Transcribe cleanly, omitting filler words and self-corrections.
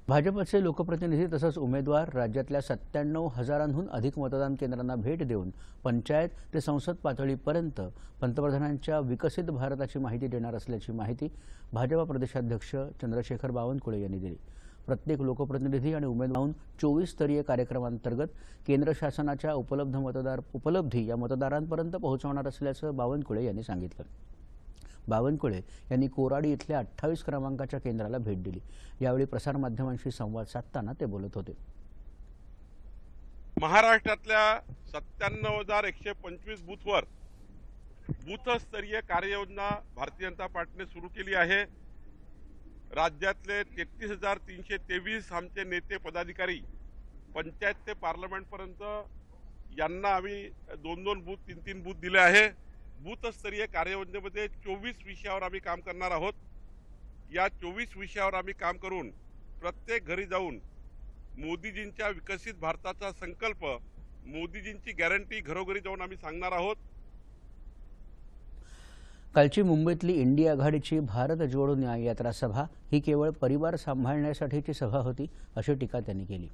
भाजपचे लोकप्रतिनिधी तसंच उमेदवार राज्यातल्या 97,000हून अधिक मतदान केंद्रांना भेट देऊन पंचायत ते संसद पातळीपर्यंत पंतप्रधानांच्या विकसित भारताची माहिती देणार असल्याची माहिती भाजपा प्रदेशाध्यक्ष चंद्रशेखर बावनकुळे यांनी दिली। प्रत्येक लोकप्रतिनिधी आणि उमेदवारांना 24 स्तरीय कार्यक्रमांतर्गत केंद्र शासनाच्या उपलब्धी या मतदारांपर्यंत पोहोचवणार असल्याचं बावनकुळे यांनी सांगितलं। बावनकुळे यांनी कोराडी इथल्या 28 क्रमांकाच्या केंद्राला भेट दिली। यावेळी प्रसारमाध्यमांशी संवाद साधताना ते बोलत होते। महाराष्ट्रातल्या 97,125 बूथवर बूथस्तरीय कार्ययोजना भारतीय जनता पार्टीने सुरू केली आहे। राज्यातले 33,323 आमचे नेते पदाधिकारी पंचायत ते पार्लमेंट पर्यंत यांना आम्ही 2-2 बूथ 3-3 बूथ दिले आहे। बूथस्तरीय कार्ययोजनेमध्ये 24 विषयावर आम्ही काम करणार आहोत। या 24 विषयावर आम्ही काम करून प्रत्येक घरी जाऊन मोदीजींच्या विकसित भारताचा संकल्प, मोदीजींची गॅरंटी घरोघरी जाऊन आम्ही सांगणार आहोत। कालची मुंबईतली इंडिया आघाडीची भारत जोडो न्याय यात्रा सभा ही केवळ परिवार सांभाळण्यासाठीची सभा होती, अशी टीका त्यांनी केली।